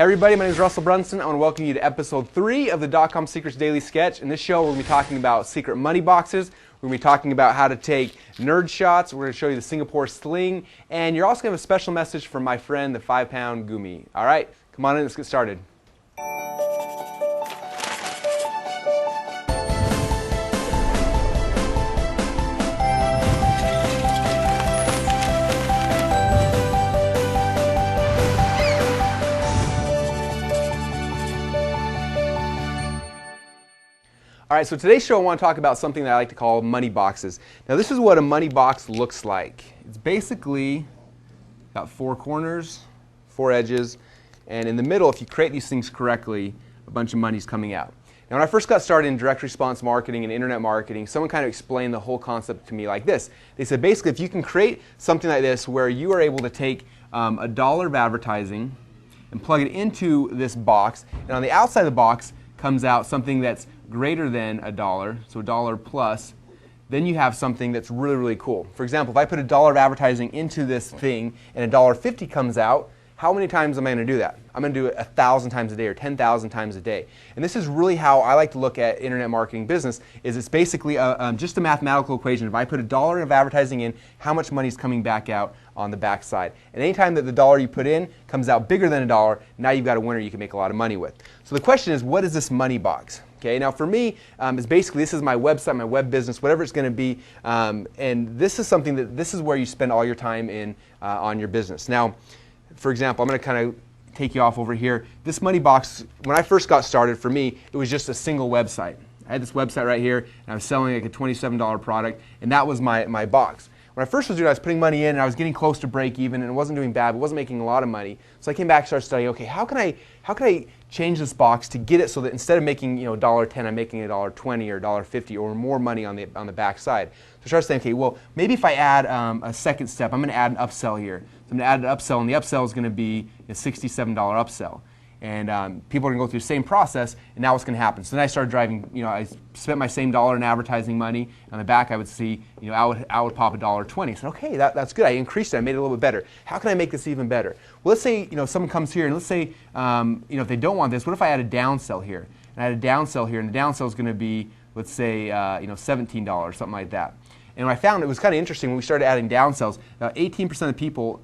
Hey everybody, my name is Russell Brunson. I want to welcome you to episode 3 of the .comSecrets Daily Sketch. In this show, we're going to be talking about secret money boxes. We're going to be talking about how to take nerd shots. We're going to show you the Singapore Sling. And you're also going to have a special message from my friend, the 5-pound Gumi. All right, come on in, let's get started. All right, so today's show I want to talk about something that I like to call money boxes. Now this is what a money box looks like. It's basically got 4 corners, 4 edges, and in the middle, if you create these things correctly, a bunch of money's coming out. Now when I first got started in direct response marketing and internet marketing, someone kind of explained the whole concept to me like this. They said basically if you can create something like this where you are able to take $1 of advertising and plug it into this box, and on the outside of the box comes out something that's greater than $1, so $1 plus, then you have something that's really, really cool. For example, if I put $1 of advertising into this thing and $1.50 comes out, how many times am I going to do that? I'm going to do it 1,000 times a day or 10,000 times a day. And this is really how I like to look at internet marketing business, is it's basically just a mathematical equation. If I put $1 of advertising in, how much money is coming back out on the back side. And anytime that the dollar you put in comes out bigger than $1, now you've got a winner you can make a lot of money with. So the question is, what is this money box? Okay, now for me, it's basically, this is my website, my web business, whatever it's going to be, and this is something that, this is where you spend all your time in on your business. Now, for example, I'm going to kind of take you off over here. This money box, when I first got started, for me, it was just a single website. I had this website right here, and I was selling like a $27 product, and that was my box. When I first was doing it, I was putting money in, and I was getting close to break even, and it wasn't doing bad, but it wasn't making a lot of money. So I came back and started studying, okay, how can I change this box to get it so that instead of making $1.10, I'm making $1.20 or $1.50 or more money on the back side. So I started saying, okay, well, maybe if I add a second step, I'm going to add an upsell here. So I'm going to add an upsell, and the upsell is going to be a $67 upsell. And people are going to go through the same process, and now what's going to happen? So then I started driving, I spent my same dollar in advertising money. On the back, I would see, I would pop $1.20. I said, okay, that's good. I increased it. I made it a little bit better. How can I make this even better? Well, let's say, someone comes here, and let's say, if they don't want this, what if I add a downsell here? And I add a downsell here, and the downsell is going to be, let's say, $17, something like that. And I found it was kind of interesting when we started adding downsells. 18% of people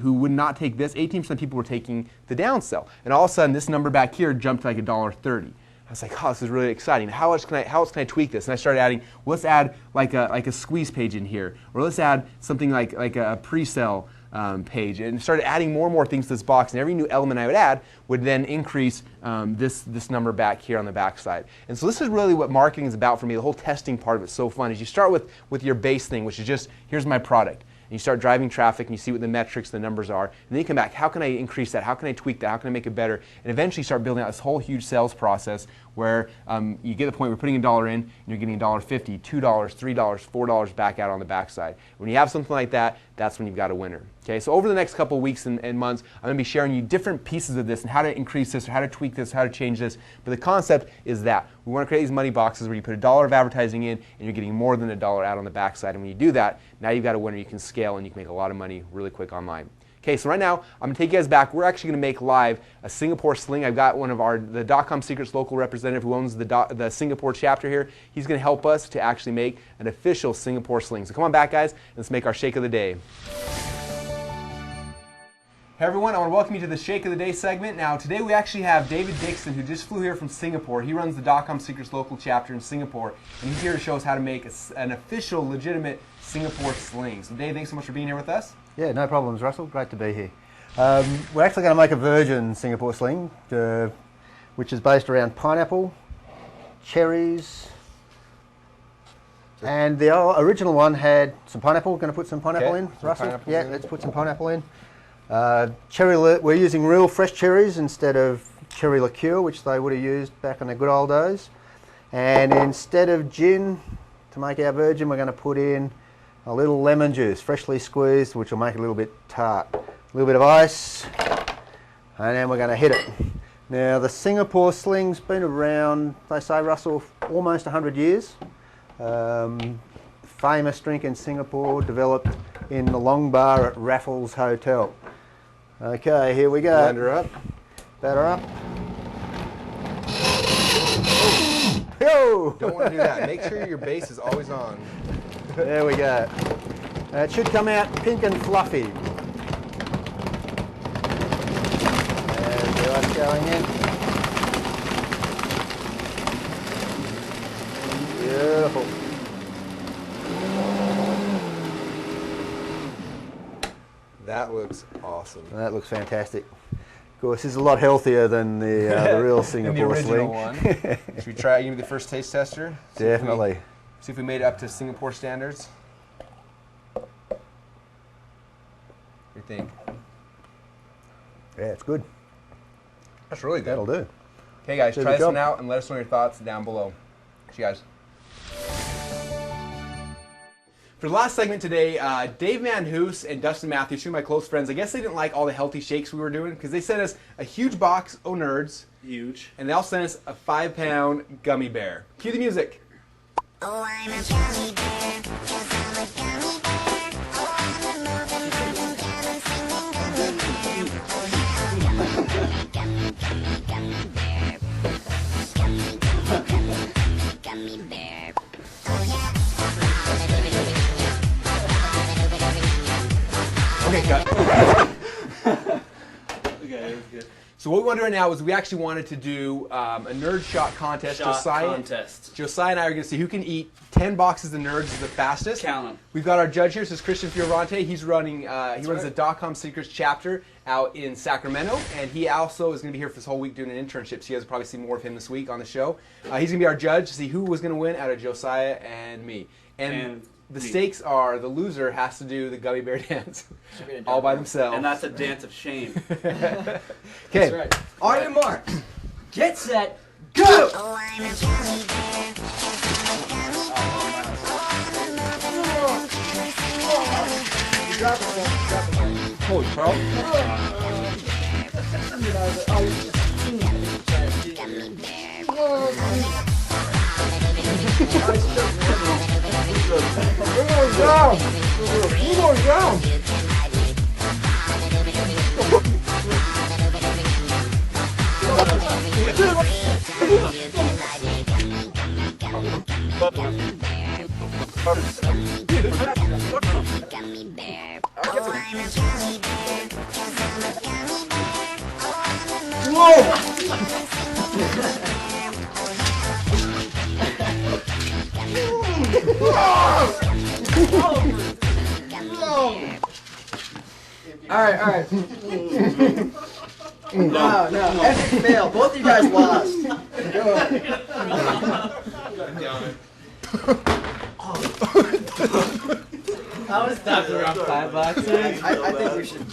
who would not take this, 18% of people were taking the downsell. And all of a sudden, this number back here jumped to like $1.30. I was like, oh, this is really exciting. How else can I tweak this? And I started adding, well, let's add like a squeeze page in here, or let's add something like a pre-sell page, and started adding more and more things to this box, and every new element I would add would then increase this number back here on the back side. And so this is really what marketing is about for me. The whole testing part of it's so fun is you start with your base thing, which is just, here's my product. And you start driving traffic, and you see what the metrics, the numbers are, and then you come back, how can I increase that? How can I tweak that? How can I make it better? And eventually start building out this whole huge sales process where you get to the point where you're putting $1 in, and you're getting $1.50, $2, $3, $4 back out on the backside. When you have something like that, that's when you've got a winner. Okay, so over the next couple of weeks and months, I'm going to be sharing you different pieces of this and how to increase this, or how to tweak this, how to change this. But the concept is that we want to create these money boxes where you put $1 of advertising in, and you're getting more than $1 out on the backside. And when you do that, now you've got a winner. You can scale, and you can make a lot of money really quick online. Okay, so right now, I'm going to take you guys back. We're actually going to make live a Singapore Sling. I've got one of the .comSecrets local representative who owns the Singapore chapter here. He's going to help us to actually make an official Singapore Sling. So come on back, guys, and let's make our Shake of the Day. Hey everyone, I want to welcome you to the Shake of the Day segment. Now today we actually have David Dixon, who just flew here from Singapore. He runs the .comSecrets local chapter in Singapore, and he's here to show us how to make an official, legitimate Singapore Sling. So Dave, thanks so much for being here with us. Yeah, no problems, Russell. Great to be here. We're actually going to make a virgin Singapore Sling, which is based around pineapple, cherries, and the original one had some pineapple. We're going to put some pineapple in, Russell. Yeah, let's put some pineapple in. We're using real fresh cherries instead of cherry liqueur, which they would have used back in the good old days. And instead of gin, to make our virgin, we're going to put in a little lemon juice, freshly squeezed, which will make it a little bit tart. A little bit of ice, and then we're going to hit it. Now, the Singapore Sling's been around, they say, Russell, almost 100 years. Famous drink in Singapore, developed in the Long Bar at Raffles Hotel. Okay, here we go. Blender up. Batter up. Yo! Don't want to do that. Make sure your base is always on. There we go. It should come out pink and fluffy. There's the ice going in. Beautiful. That looks awesome. That looks fantastic. Of course, this is a lot healthier than the real Singapore Sling. The original one. Should we try it? Give me the first taste tester. Definitely. See if we made it up to Singapore standards. What do you think? Yeah, it's good. That's really good. That'll do. Okay, guys, try this one out and let us know your thoughts down below. See you guys. For the last segment today, Dave Manhoose and Dustin Matthews, two of my close friends, I guess they didn't like all the healthy shakes we were doing because they sent us a huge box of nerds. Huge. And they also sent us a 5-pound gummy bear. Cue the music. Oh, I'm a gummy bear, 'cause I'm a gummy bear. Oh, I'm a moving, dancing, singing gummy bear. Oh, yeah, gummy, gummy, gummy bear. Gummy, gummy, gummy bear. Oh, yeah. Okay, cut. Okay, that was good. So what we want to do right now is we actually wanted to do a nerd shot contest. Josiah and I are going to see who can eat 10 boxes of nerds the fastest. Count 'em. We've got our judge here. This is Christian Fiorante. He's running. He runs the DotComSecrets chapter out in Sacramento, and he also is going to be here for this whole week doing an internship. So you guys will probably see more of him this week on the show. He's going to be our judge to see who was going to win out of Josiah and me. And the stakes are the loser has to do the gummy bear dance all by themselves. And that's a dance of shame. Okay. That's right. On your marks. Get set. Go! Oh, I'm a gummy bear, 'cause I'm a gummy bear. Oh, I'm a moving, dancing, singing gummy bear. Holy cow. Gummy bear. Gummy bear. Oh, I'm a gummy bear, 'cause I'm a gummy bear. Oh, I'm a Alright. No. Epic fail. Both of you guys lost. I was stuck around 5 boxes. I think we should.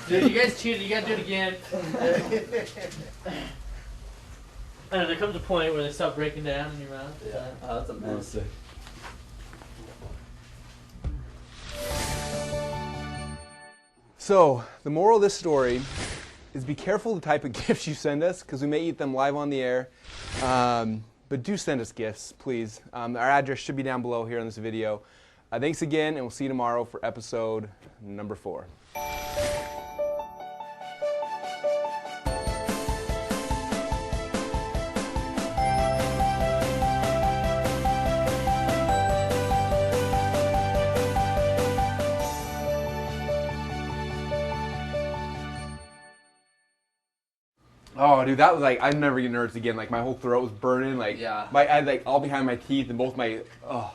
Dude, you guys cheated. You gotta do it again. I don't know, there comes a point where they stop breaking down in your mouth. Yeah. Oh, that's a mess. So, the moral of this story is be careful the type of gifts you send us because we may eat them live on the air. But do send us gifts, please. Our address should be down below here in this video. Thanks again, and we'll see you tomorrow for episode number 4. Oh, dude, that was like, I'd never get nerds again. Like, my whole throat was burning. Like, Yeah. I had like all behind my teeth and both my, oh.